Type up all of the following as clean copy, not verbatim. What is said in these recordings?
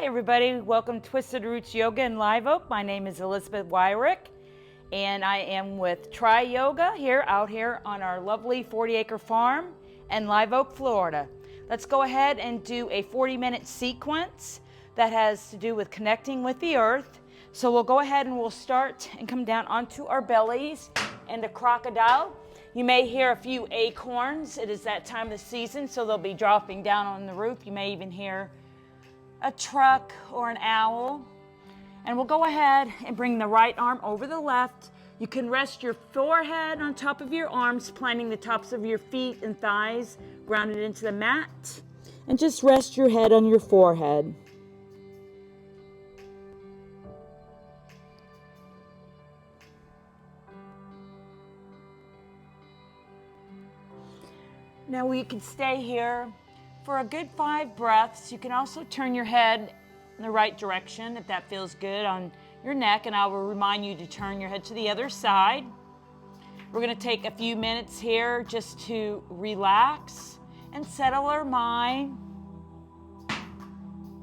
Hi everybody, welcome to Twisted Roots Yoga in Live Oak. My name is Elizabeth Wyrick and I am with Try Yoga out here on our lovely 40-acre farm in Live Oak, Florida. Let's go ahead and do a 40-minute sequence that has to do with connecting with the earth. So we'll go ahead and we'll start and come down onto our bellies into crocodile. You may hear a few acorns. It is that time of the season, so they'll be dropping down on the roof. You may even hear a truck or an owl. And we'll go ahead and bring the right arm over the left. You can rest your forehead on top of your arms, planting the tops of your feet and thighs grounded into the mat. And just rest your head on your forehead. Now we can stay here for a good 5 breaths. You can also turn your head in the right direction if that feels good on your neck, and I will remind you to turn your head to the other side. We're going to take a few minutes here just to relax and settle our mind.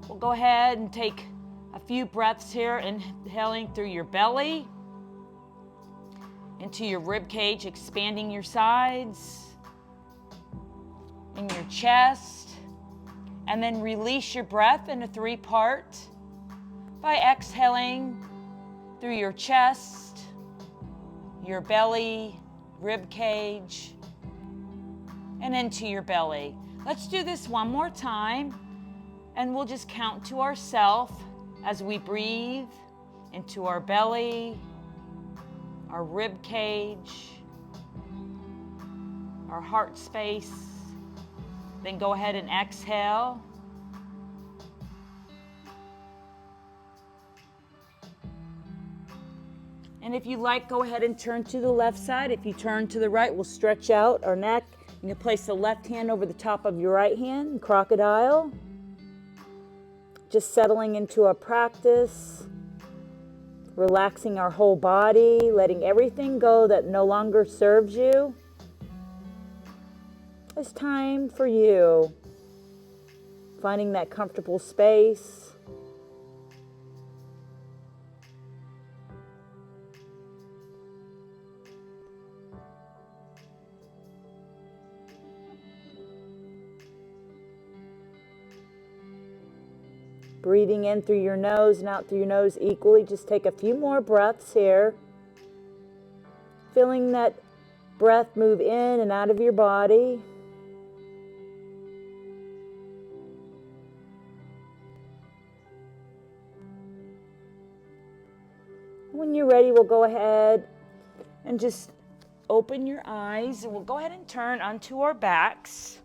We'll go ahead and take a few breaths here, inhaling through your belly into your rib cage, expanding your sides, in your chest, and then release your breath in a 3-part by exhaling through your chest, your belly, rib cage, and into your belly. Let's do this one more time, and we'll just count to ourselves as we breathe into our belly, our rib cage, our heart space. Then go ahead and exhale. And if you like, go ahead and turn to the left side. If you turn to the right, we'll stretch out our neck. You can place the left hand over the top of your right hand in crocodile. Just settling into our practice, relaxing our whole body, letting everything go that no longer serves you. It's time for you, finding that comfortable space. Breathing in through your nose and out through your nose equally. Just take a few more breaths here. Feeling that breath move in and out of your body. When you're ready, we'll go ahead and just open your eyes, and we'll go ahead and turn onto our backs.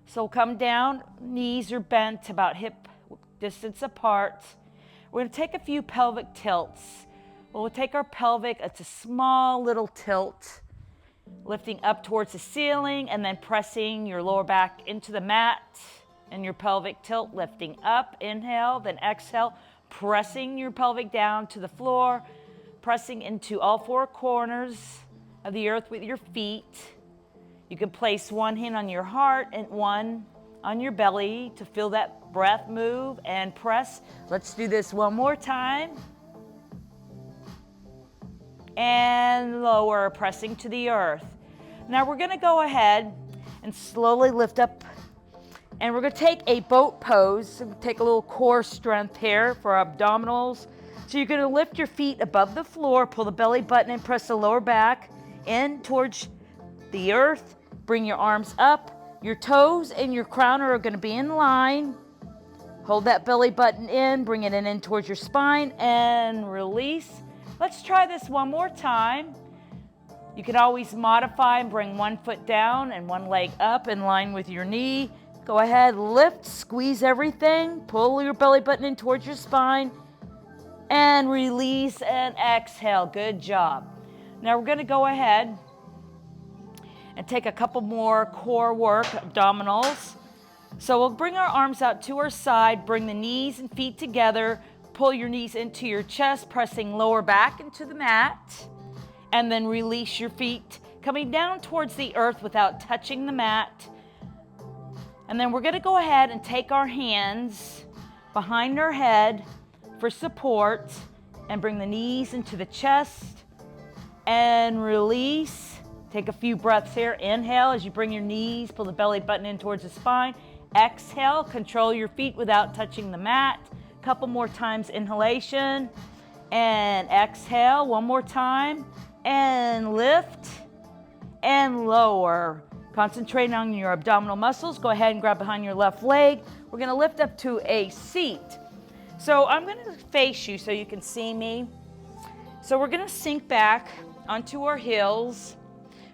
So come down, knees are bent about hip distance apart. We're going to take a few pelvic tilts. We'll take our pelvic, it's a small little tilt, lifting up towards the ceiling and then pressing your lower back into the mat, and your pelvic tilt lifting up. Inhale, then exhale. Pressing your pelvic down to the floor, pressing into all 4 corners of the earth with your feet. You can place one hand on your heart and one on your belly to feel that breath move and press. Let's do this one more time. And lower, pressing to the earth. Now we're going to go ahead and slowly lift up. And we're going to take a boat pose. So take a little core strength here for abdominals. So you're going to lift your feet above the floor, pull the belly button and press the lower back in towards the earth. Bring your arms up. Your toes and your crown are going to be in line. Hold that belly button in, bring it in towards your spine and release. Let's try this one more time. You can always modify and bring one foot down and one leg up in line with your knee. Go ahead, lift, squeeze everything, pull your belly button in towards your spine, and release and exhale. Good job. Now we're going to go ahead and take a couple more core work, abdominals. So we'll bring our arms out to our side, bring the knees and feet together, pull your knees into your chest, pressing lower back into the mat, and then release your feet, coming down towards the earth without touching the mat. And then we're going to go ahead and take our hands behind our head for support and bring the knees into the chest and release. Take a few breaths here. Inhale as you bring your knees, pull the belly button in towards the spine. Exhale, control your feet without touching the mat. Couple more times, inhalation and exhale. One more time and lift and lower. Concentrating on your abdominal muscles. Go ahead and grab behind your left leg. We're going to lift up to a seat. So I'm going to face you so you can see me. So we're going to sink back onto our heels,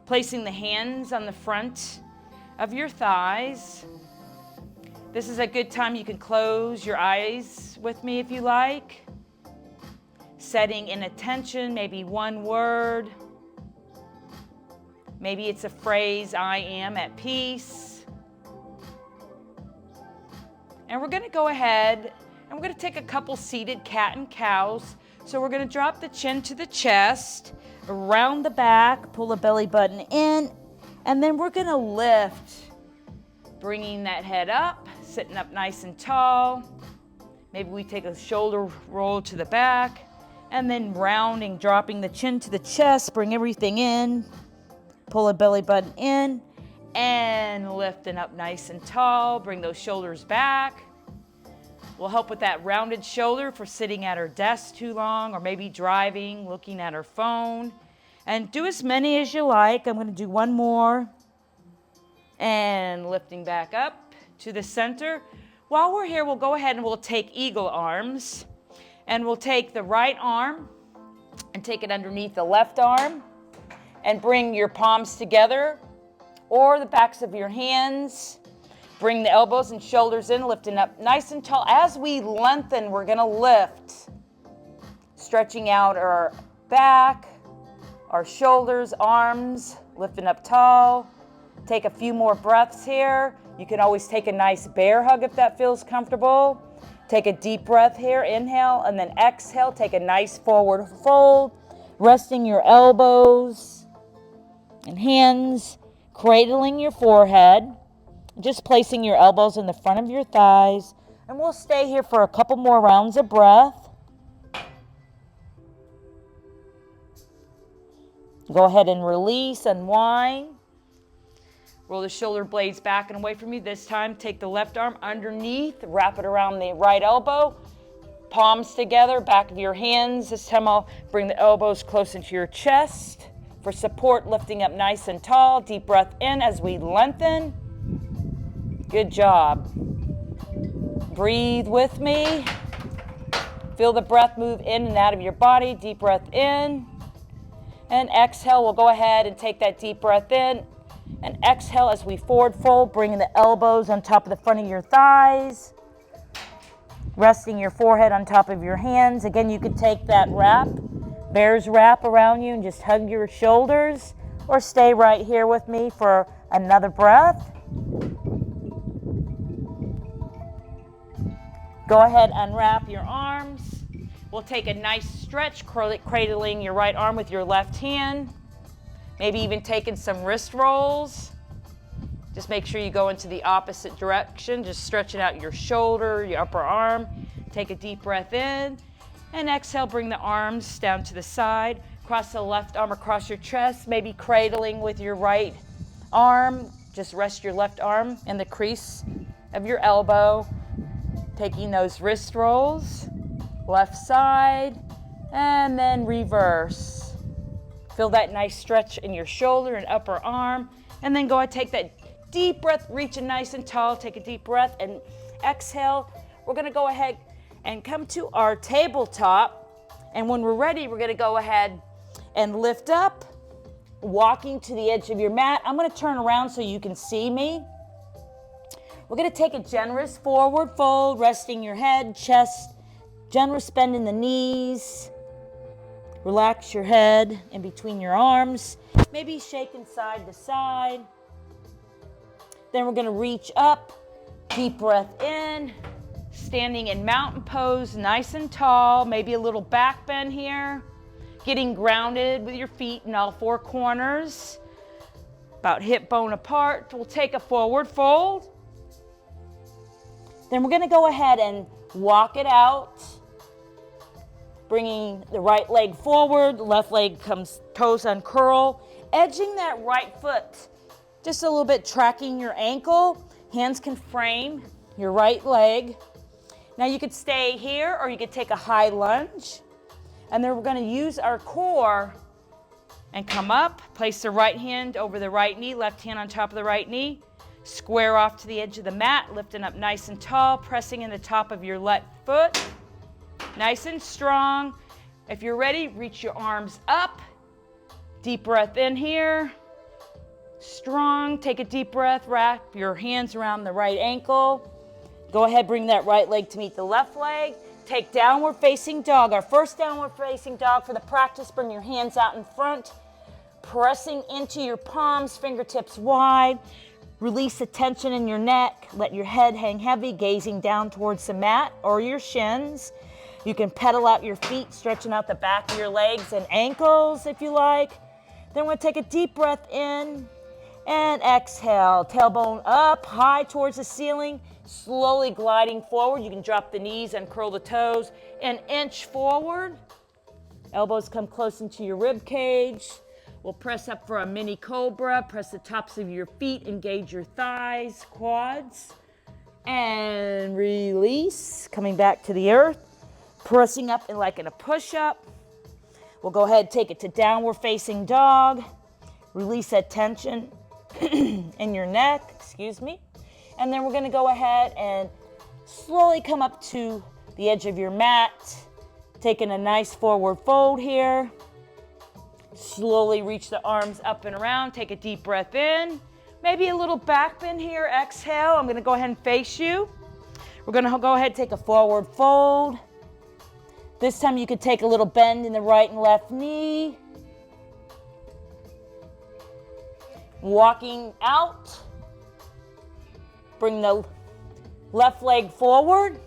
placing the hands on the front of your thighs. This is a good time you can close your eyes with me if you like. Setting in attention, maybe one word. Maybe it's a phrase, I am at peace. And we're going to go ahead and we're going to take a couple seated cat and cows. So we're going to drop the chin to the chest, around the back, pull the belly button in, and then we're going to lift, bringing that head up, sitting up nice and tall. Maybe we take a shoulder roll to the back, and then rounding, dropping the chin to the chest, bring everything in, pull the belly button in, and lifting up nice and tall. Bring those shoulders back. We'll help with that rounded shoulder for sitting at our desk too long, or maybe driving, looking at our phone. And do as many as you like. I'm going to do one more. And lifting back up to the center. While we're here, we'll go ahead and we'll take eagle arms. And we'll take the right arm and take it underneath the left arm. And bring your palms together or the backs of your hands. Bring the elbows and shoulders in, lifting up nice and tall. As we lengthen, we're going to lift, stretching out our back, our shoulders, arms, lifting up tall. Take a few more breaths here. You can always take a nice bear hug if that feels comfortable. Take a deep breath here, inhale, and then exhale. Take a nice forward fold, resting your elbows and hands, cradling your forehead. Just placing your elbows in the front of your thighs. And we'll stay here for a couple more rounds of breath. Go ahead and release, unwind. Roll the shoulder blades back and away from you. This time, take the left arm underneath, wrap it around the right elbow. Palms together, back of your hands. This time I'll bring the elbows close into your chest. For support, lifting up nice and tall. Deep breath in as we lengthen. Good job. Breathe with me. Feel the breath move in and out of your body. Deep breath in. And exhale. We'll go ahead and take that deep breath in. And exhale as we forward fold, bringing the elbows on top of the front of your thighs. Resting your forehead on top of your hands. Again, you could take that wrap, bear's wrap around you and just hug your shoulders. Or stay right here with me for another breath. Go ahead, unwrap your arms. We'll take a nice stretch, cradling your right arm with your left hand. Maybe even taking some wrist rolls. Just make sure you go into the opposite direction. Just stretching out your shoulder, your upper arm. Take a deep breath in. And exhale, bring the arms down to the side. Cross the left arm across your chest. Maybe cradling with your right arm. Just rest your left arm in the crease of your elbow. Taking those wrist rolls, left side, and then reverse. Feel that nice stretch in your shoulder and upper arm. And then go ahead, take that deep breath, reaching nice and tall. Take a deep breath and exhale. We're going to go ahead and come to our tabletop. And when we're ready, we're going to go ahead and lift up, walking to the edge of your mat. I'm going to turn around so you can see me. We're going to take a generous forward fold, resting your head, chest, generous bend in the knees. Relax your head in between your arms, maybe shaking side to side. Then we're going to reach up, deep breath in, standing in mountain pose, nice and tall, maybe a little back bend here. Getting grounded with your feet in all four corners, about hip bone apart. We'll take a forward fold. Then we're going to go ahead and walk it out, bringing the right leg forward, left leg comes, toes uncurl, edging that right foot just a little bit, tracking your ankle. Hands can frame your right leg. Now you could stay here or you could take a high lunge. And then we're going to use our core and come up, place the right hand over the right knee, left hand on top of the right knee, square off to the edge of the mat, lifting up nice and tall, pressing in the top of your left foot, nice and strong. If you're ready, reach your arms up, deep breath in here, strong, take a deep breath, wrap your hands around the right ankle, go ahead, bring that right leg to meet the left leg. Take downward facing dog. Our first downward facing dog for the practice. Bring your hands out in front, pressing into your palms, fingertips wide. Release the tension in your neck. Let your head hang heavy, gazing down towards the mat or your shins. You can pedal out your feet, stretching out the back of your legs and ankles if you like. Then we're going to take a deep breath in and exhale. Tailbone up, high towards the ceiling. Slowly gliding forward. You can drop the knees and curl the toes. An inch forward. Elbows come close into your rib cage. We'll press up for a mini cobra. Press the tops of your feet. Engage your thighs, quads. And release. Coming back to the earth. Pressing up like in a push-up. We'll go ahead and take it to downward facing dog. Release that tension in your neck. Excuse me. And then we're going to go ahead and slowly come up to the edge of your mat, taking a nice forward fold here. Slowly reach the arms up and around. Take a deep breath in. Maybe a little back bend here. Exhale. I'm going to go ahead and face you. We're going to go ahead and take a forward fold. This time you could take a little bend in the right and left knee. Walking out. Bring the left leg forward.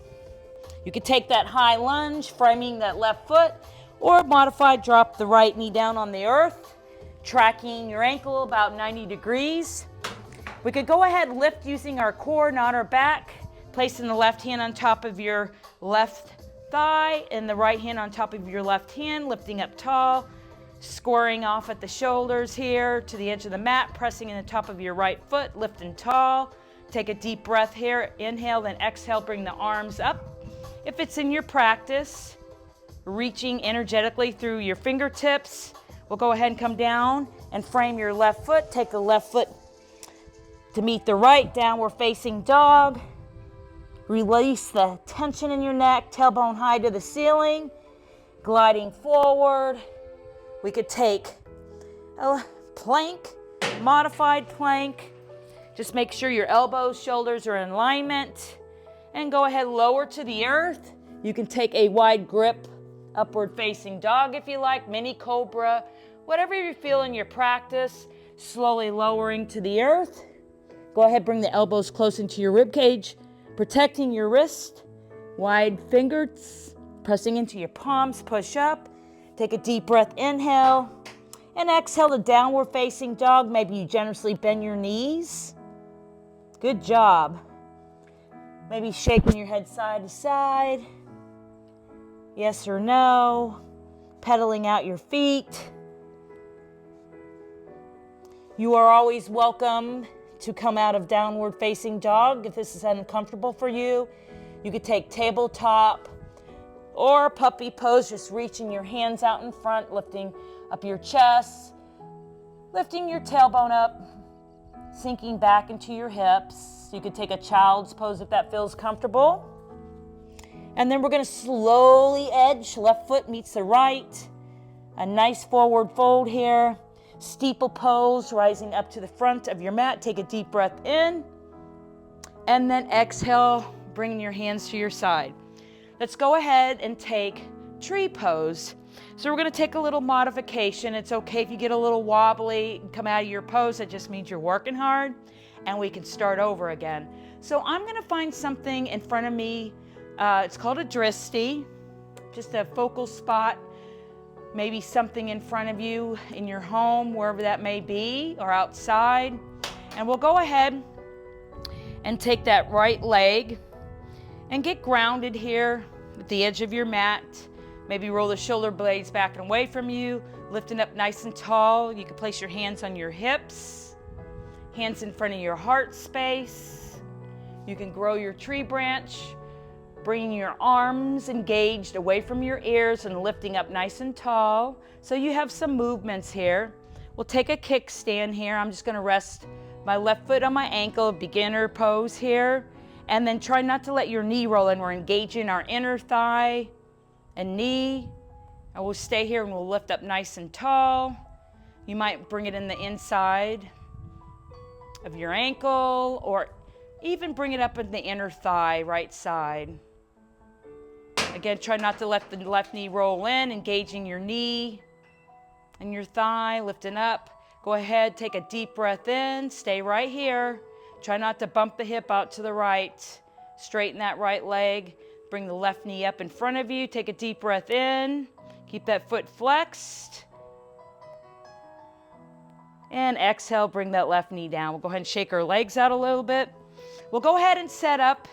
You could take that high lunge, framing that left foot, or modified, drop the right knee down on the earth, tracking your ankle about 90 degrees. We could go ahead and lift using our core, not our back, placing the left hand on top of your left thigh and the right hand on top of your left hand, lifting up tall, squaring off at the shoulders here to the edge of the mat, pressing in the top of your right foot, lifting tall. Take a deep breath here. Inhale, then exhale. Bring the arms up. If it's in your practice, reaching energetically through your fingertips, we'll go ahead and come down and frame your left foot. Take the left foot to meet the right, downward facing dog. Release the tension in your neck, tailbone high to the ceiling. Gliding forward. We could take a plank, modified plank. Just make sure your elbows, shoulders are in alignment. And go ahead, lower to the earth. You can take a wide grip, upward facing dog if you like, mini cobra, whatever you feel in your practice. Slowly lowering to the earth. Go ahead, bring the elbows close into your rib cage, protecting your wrist. Wide fingers, pressing into your palms, push up. Take a deep breath, inhale. And exhale to downward facing dog. Maybe you generously bend your knees. Good job. Maybe shaking your head side to side. Yes or no. Pedaling out your feet. You are always welcome to come out of downward facing dog if this is uncomfortable for you. You could take tabletop or puppy pose, just reaching your hands out in front, lifting up your chest, lifting your tailbone up, sinking back into your hips. You could take a child's pose if that feels comfortable. And then we're going to slowly edge, left foot meets the right. A nice forward fold here. Steeple pose, rising up to the front of your mat. Take a deep breath in. And then exhale, bringing your hands to your side. Let's go ahead and take tree pose. So we're going to take a little modification. It's okay if you get a little wobbly and come out of your pose. That just means you're working hard, and we can start over again. So I'm going to find something in front of me. It's called a dristi, just a focal spot, maybe something in front of you in your home, wherever that may be, or outside. And we'll go ahead and take that right leg And get grounded here at the edge of your mat. Maybe roll the shoulder blades back and away from you, lifting up nice and tall. You can place your hands on your hips, hands in front of your heart space. You can grow your tree branch, bringing your arms engaged away from your ears and lifting up nice and tall. So you have some movements here. We'll take a kickstand here. I'm just going to rest my left foot on my ankle, beginner pose here. And then try not to let your knee roll in. We're engaging our inner thigh and knee. And we'll stay here and we'll lift up nice and tall. You might bring it in the inside of your ankle or even bring it up in the inner thigh, right side. Again, try not to let the left knee roll in, engaging your knee and your thigh, lifting up. Go ahead, take a deep breath in, stay right here. Try not to bump the hip out to the right. Straighten that right leg. Bring the left knee up in front of you. Take a deep breath in. Keep that foot flexed. And exhale, bring that left knee down. We'll go ahead and shake our legs out a little bit. We'll go ahead and set up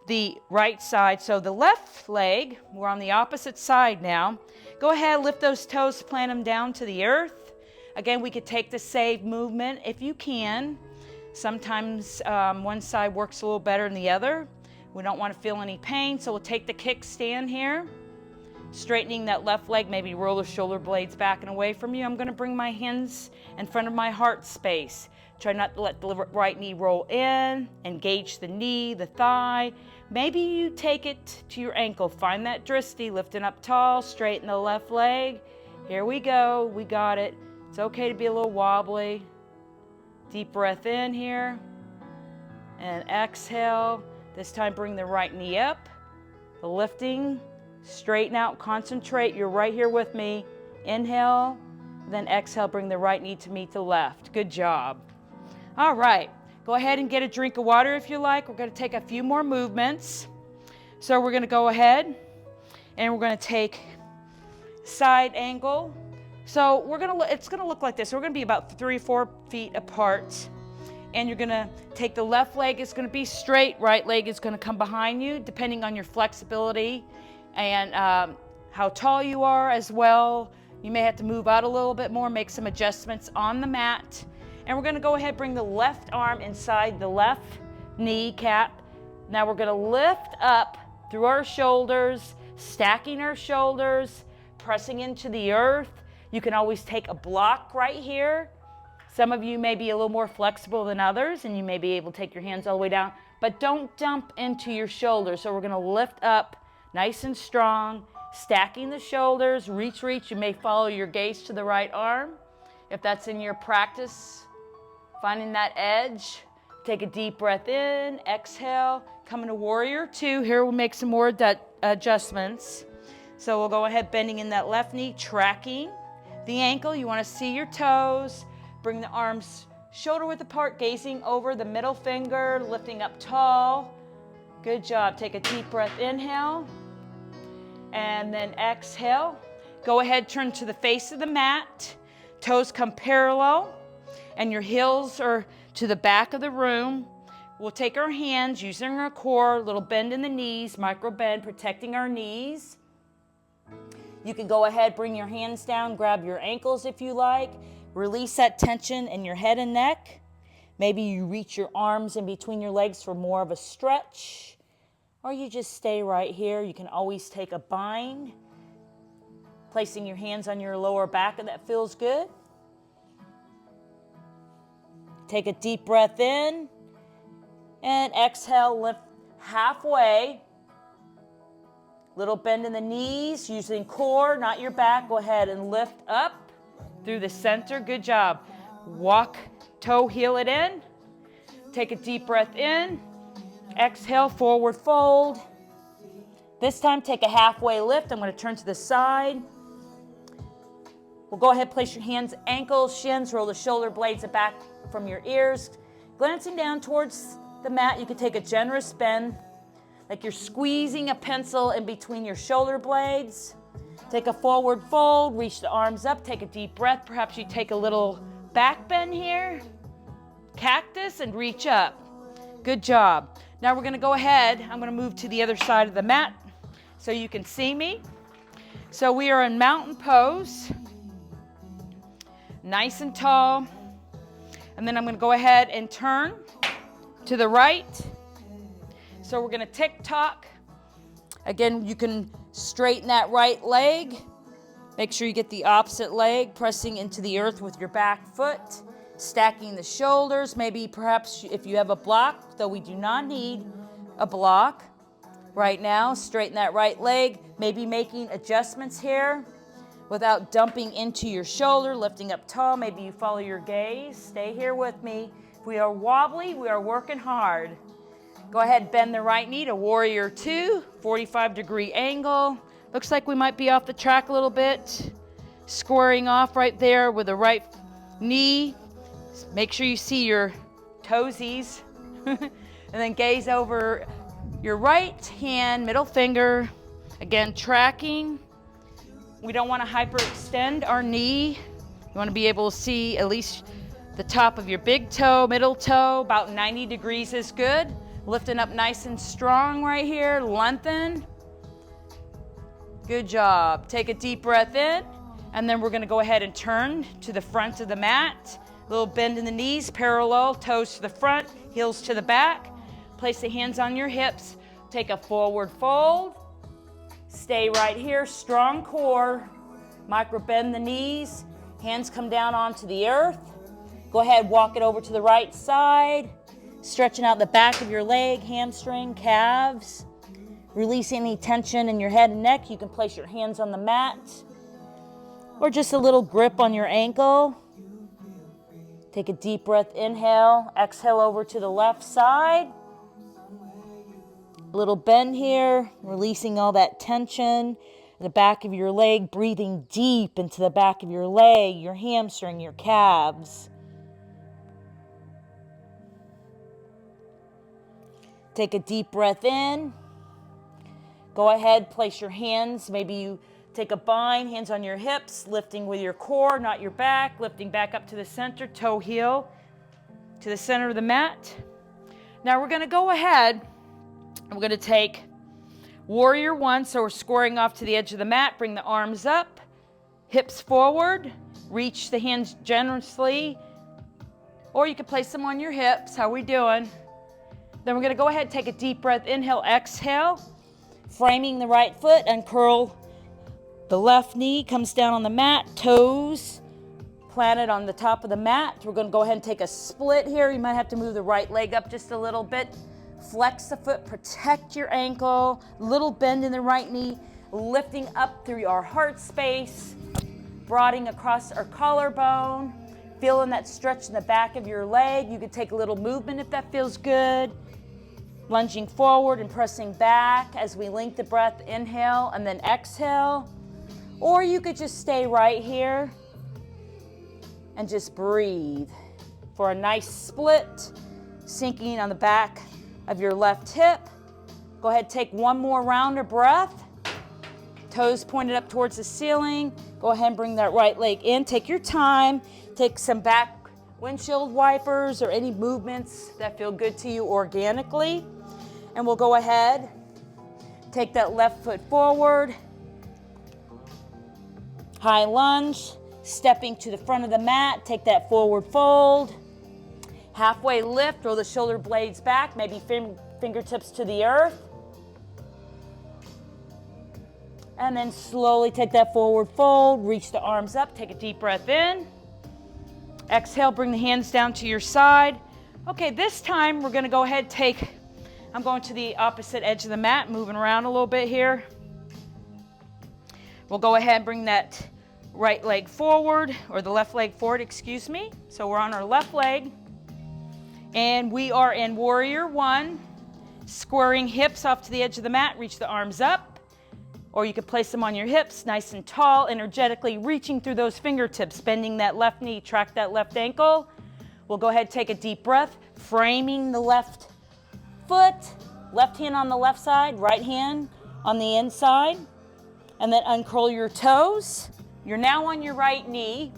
the right side. So the left leg, we're on the opposite side now. Go ahead, lift those toes, plant them down to the earth. Again, we could take the save movement if you can. Sometimes one side works a little better than the other. We don't want to feel any pain, so we'll take the kickstand here. Straightening that left leg, maybe roll the shoulder blades back and away from you. I'm going to bring my hands in front of my heart space. Try not to let the right knee roll in. Engage the knee, the thigh. Maybe you take it to your ankle. Find that drishti, lifting up tall, straighten the left leg. Here we go. We got it. It's okay to be a little wobbly. Deep breath in here. And exhale. This time bring the right knee up. The lifting. Straighten out. Concentrate. You're right here with me. Inhale. Then exhale. Bring the right knee to meet the left. Good job. All right. Go ahead and get a drink of water if you like. We're going to take a few more movements. So we're going to go ahead and we're going to take side angle. So it's going to look like this. We're going to be about 3 or 4 feet apart. And you're going to take the left leg is going to be straight. Right leg is going to come behind you, depending on your flexibility and how tall you are as well. You may have to move out a little bit more, make some adjustments on the mat. And we're going to go ahead and bring the left arm inside the left kneecap. Now we're going to lift up through our shoulders, stacking our shoulders, pressing into the earth. You can always take a block right here. Some of you may be a little more flexible than others, and you may be able to take your hands all the way down, but don't dump into your shoulders. So we're going to lift up nice and strong, stacking the shoulders, reach. You may follow your gaze to the right arm. If that's in your practice, finding that edge, take a deep breath in, exhale, come into warrior 2. Here we'll make some more adjustments. So we'll go ahead, bending in that left knee, tracking the ankle. You want to see your toes. Bring the arms shoulder width apart, gazing over the middle finger, lifting up tall. Good job. Take a deep breath, inhale, and then exhale. Go ahead, turn to the face of the mat. Toes come parallel, and your heels are to the back of the room. We'll take our hands, using our core, little bend in the knees, micro bend, protecting our knees. You can go ahead, bring your hands down, grab your ankles if you like. Release that tension in your head and neck. Maybe you reach your arms in between your legs for more of a stretch. Or you just stay right here. You can always take a bind, placing your hands on your lower back if that feels good. Take a deep breath in and exhale, lift halfway. Little bend in the knees, using core, not your back. Go ahead and lift up through the center. Good job. Walk, toe, heel it in. Take a deep breath in. Exhale, forward fold. This time, take a halfway lift. I'm going to turn to the side. We'll go ahead, place your hands, ankles, shins, roll the shoulder blades back from your ears. Glancing down towards the mat, you can take a generous bend, like you're squeezing a pencil in between your shoulder blades. Take a forward fold, reach the arms up, take a deep breath. Perhaps you take a little back bend here, cactus, and reach up. Good job. Now we're gonna go ahead, I'm gonna move to the other side of the mat so you can see me. So we are in mountain pose, nice and tall. And then I'm gonna go ahead and turn to the right. So we're gonna tick-tock. Again, you can straighten that right leg. Make sure you get the opposite leg pressing into the earth with your back foot, stacking the shoulders. Maybe perhaps if you have a block, though we do not need a block right now, straighten that right leg. Maybe making adjustments here without dumping into your shoulder, lifting up tall. Maybe you follow your gaze. Stay here with me. If we are wobbly, we are working hard. Go ahead, bend the right knee to warrior two, 45-degree angle. Looks like we might be off the track a little bit. Squaring off right there with the right knee. Make sure you see your toesies. And then gaze over your right hand, middle finger. Again, tracking. We don't want to hyperextend our knee. You want to be able to see at least the top of your big toe, middle toe. About 90 degrees is good. Lifting up nice and strong right here. Lengthen. Good job. Take a deep breath in, and then we're going to go ahead and turn to the front of the mat. A little bend in the knees, parallel, toes to the front, heels to the back. Place the hands on your hips. Take a forward fold. Stay right here, strong core. Micro bend the knees. Hands come down onto the earth. Go ahead, walk it over to the right side. Stretching out the back of your leg, hamstring, calves. Release any tension in your head and neck. You can place your hands on the mat or just a little grip on your ankle. Take a deep breath, inhale. Exhale over to the left side. A little bend here, releasing all that tension in the back of your leg, breathing deep into the back of your leg, your hamstring, your calves. Take a deep breath in. Go ahead, place your hands. Maybe you take a bind, hands on your hips, lifting with your core, not your back, lifting back up to the center, toe heel to the center of the mat. Now we're going to go ahead and we're going to take warrior one. So we're squaring off to the edge of the mat. Bring the arms up, hips forward, reach the hands generously, or you can place them on your hips. How are we doing? Then we're going to go ahead and take a deep breath, inhale, exhale. Framing the right foot, uncurl the left knee, comes down on the mat, toes planted on the top of the mat. We're going to go ahead and take a split here. You might have to move the right leg up just a little bit. Flex the foot, protect your ankle, little bend in the right knee, lifting up through our heart space, broadening across our collarbone, feeling that stretch in the back of your leg. You could take a little movement if that feels good. Lunging forward and pressing back as we link the breath, inhale and then exhale. Or you could just stay right here and just breathe for a nice split, sinking on the back of your left hip. Go ahead, take one more round of breath. Toes pointed up towards the ceiling. Go ahead and bring that right leg in. Take your time. Take some back windshield wipers or any movements that feel good to you organically. And we'll go ahead, take that left foot forward, high lunge, stepping to the front of the mat, take that forward fold, halfway lift, roll the shoulder blades back, maybe fingertips to the earth. And then slowly take that forward fold, reach the arms up, take a deep breath in. Exhale, bring the hands down to your side. Okay, this time we're gonna go ahead, I'm going to the opposite edge of the mat, moving around a little bit here. We'll go ahead and bring that right leg forward, or the left leg forward, excuse me. So we're on our left leg, and we are in warrior one, squaring hips off to the edge of the mat, reach the arms up, or you could place them on your hips, nice and tall, energetically reaching through those fingertips, bending that left knee, track that left ankle. We'll go ahead, take a deep breath, framing the left foot, left hand on the left side, right hand on the inside, and then uncurl your toes. You're now on your right knee.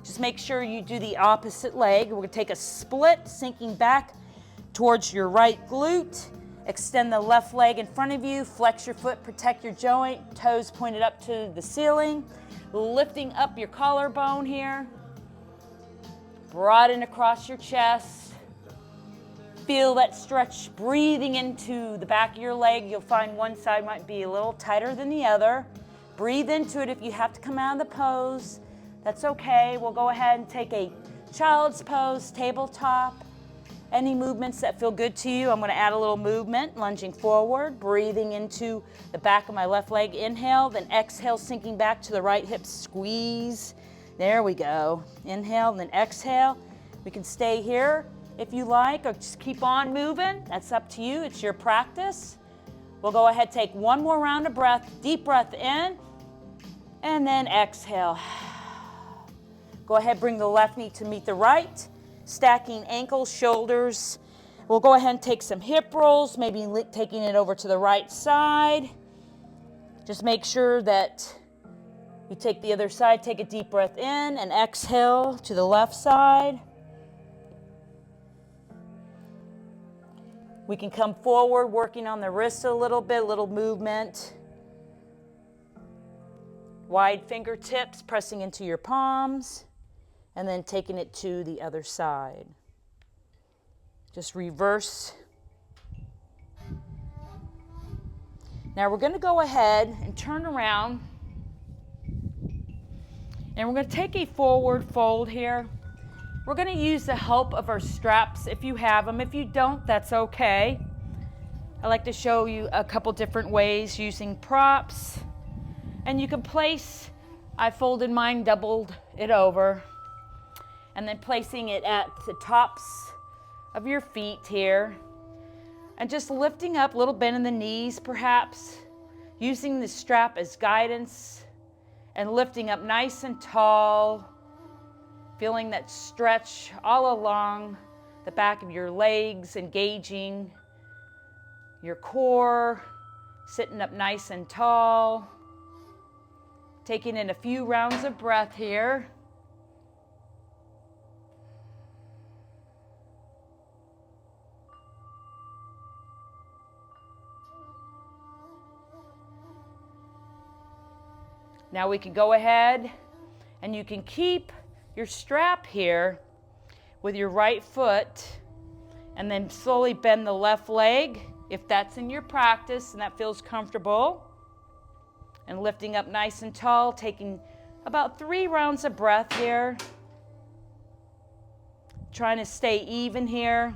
Just make sure you do the opposite leg. We're gonna take a split, sinking back towards your right glute. Extend the left leg in front of you. Flex your foot, protect your joint. Toes pointed up to the ceiling. Lifting up your collarbone here. Broaden across your chest. Feel that stretch breathing into the back of your leg. You'll find one side might be a little tighter than the other. Breathe into it. If you have to come out of the pose, that's okay. We'll go ahead and take a child's pose, tabletop. Any movements that feel good to you. I'm going to add a little movement, lunging forward, breathing into the back of my left leg. Inhale, then exhale, sinking back to the right hip, squeeze. There we go. Inhale, then exhale. We can stay here if you like, or just keep on moving. That's up to you. It's your practice. We'll go ahead, take one more round of breath. Deep breath in, and then exhale. Go ahead, bring the left knee to meet the right. Stacking ankles, shoulders. We'll go ahead and take some hip rolls, maybe taking it over to the right side. Just make sure that you take the other side, take a deep breath in and exhale to the left side. We can come forward, working on the wrists a little bit, little movement. Wide fingertips, pressing into your palms. And then taking it to the other side. Just reverse. Now we're going to go ahead and turn around. And we're going to take a forward fold here. We're going to use the help of our straps if you have them. If you don't, that's okay. I like to show you a couple different ways using props. And you can place, I folded mine, doubled it over. And then placing it at the tops of your feet here. And just lifting up, a little bend in the knees perhaps. Using the strap as guidance. And lifting up nice and tall. Feeling that stretch all along the back of your legs, engaging your core. Sitting up nice and tall. Taking in a few rounds of breath here. Now we can go ahead and you can keep your strap here with your right foot and then slowly bend the left leg if that's in your practice and that feels comfortable. And lifting up nice and tall, taking about 3 rounds of breath here. Trying to stay even here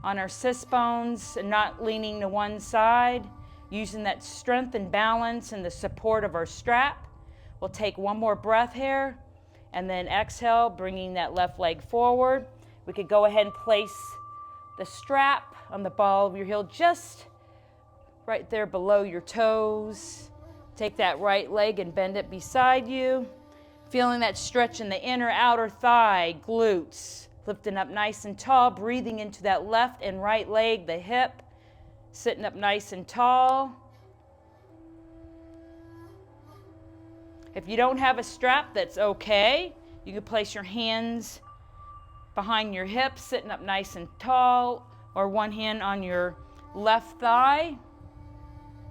on our sit bones and not leaning to one side. Using that strength and balance and the support of our strap. We'll take one more breath here and then exhale, bringing that left leg forward. We could go ahead and place the strap on the ball of your heel just right there below your toes. Take that right leg and bend it beside you. Feeling that stretch in the inner outer thigh, glutes. Lifting up nice and tall, breathing into that left and right leg, the hip. Sitting up nice and tall. If you don't have a strap, that's okay. You can place your hands behind your hips, sitting up nice and tall, or one hand on your left thigh.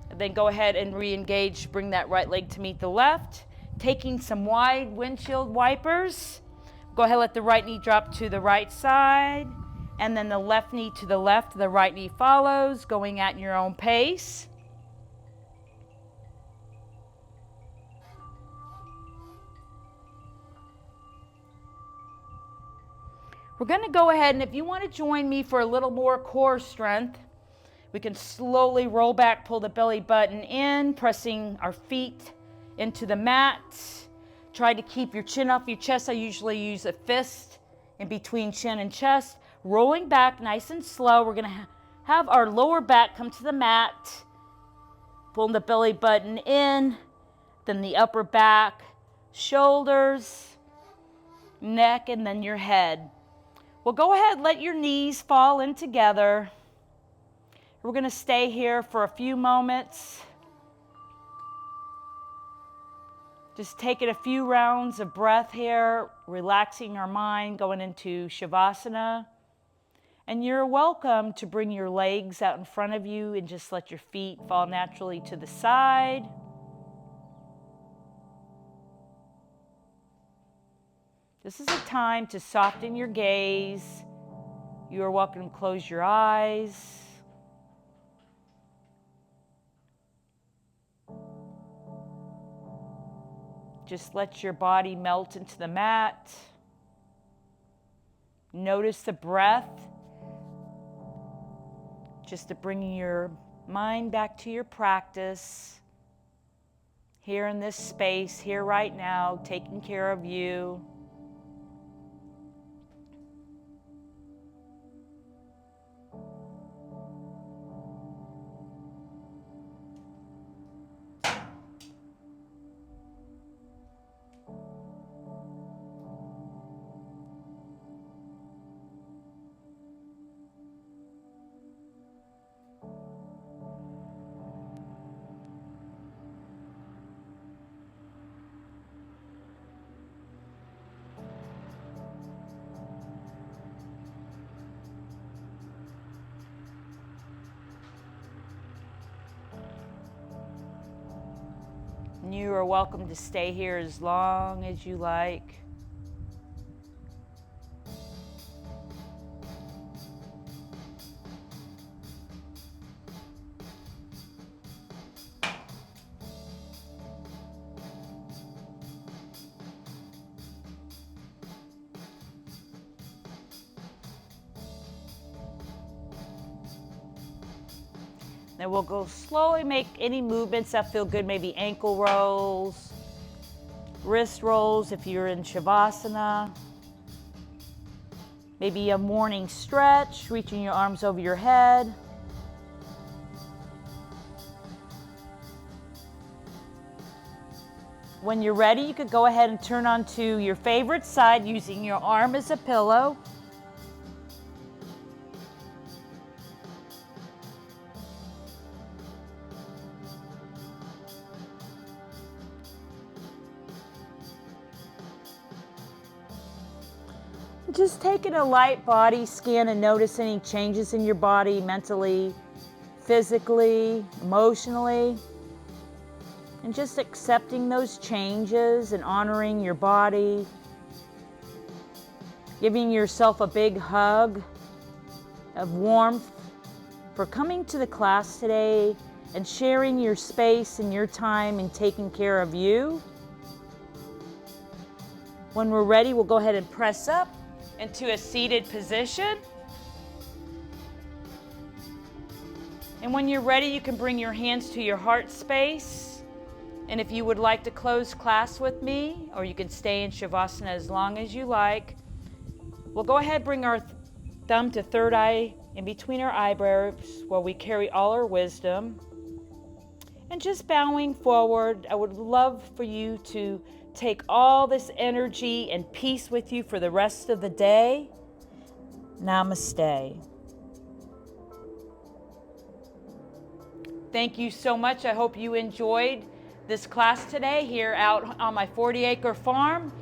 And then go ahead and re-engage, bring that right leg to meet the left. Taking some wide windshield wipers. Go ahead, let the right knee drop to the right side, and then the left knee to the left, the right knee follows, going at your own pace. We're going to go ahead, and if you want to join me for a little more core strength, we can slowly roll back, pull the belly button in, pressing our feet into the mat. Try to keep your chin off your chest. I usually use a fist in between chin and chest. Rolling back nice and slow. We're going to have our lower back come to the mat. Pulling the belly button in, then the upper back, shoulders, neck, and then your head. Well, go ahead, let your knees fall in together. We're going to stay here for a few moments. Just taking a few rounds of breath here, relaxing our mind, going into Shavasana. And you're welcome to bring your legs out in front of you and just let your feet fall naturally to the side. This is a time to soften your gaze. You are welcome to close your eyes. Just let your body melt into the mat. Notice the breath. Just to bring your mind back to your practice. Here in this space, here right now, taking care of you. You are welcome to stay here as long as you like. Then we'll go slowly make any movements that feel good, maybe ankle rolls, wrist rolls if you're in Shavasana, maybe a morning stretch, reaching your arms over your head. When you're ready, you could go ahead and turn onto your favorite side using your arm as a pillow. Just taking a light body scan and notice any changes in your body mentally, physically, emotionally, and just accepting those changes and honoring your body, giving yourself a big hug of warmth for coming to the class today and sharing your space and your time and taking care of you. When we're ready, we'll go ahead and press up into a seated position. And when you're ready, you can bring your hands to your heart space. And if you would like to close class with me, or you can stay in Shavasana as long as you like, we'll go ahead and bring our thumb to third eye in between our eyebrows where we carry all our wisdom. And just bowing forward, I would love for you to take all this energy and peace with you for the rest of the day. Namaste. Thank you so much. I hope you enjoyed this class today here out on my 40-acre farm.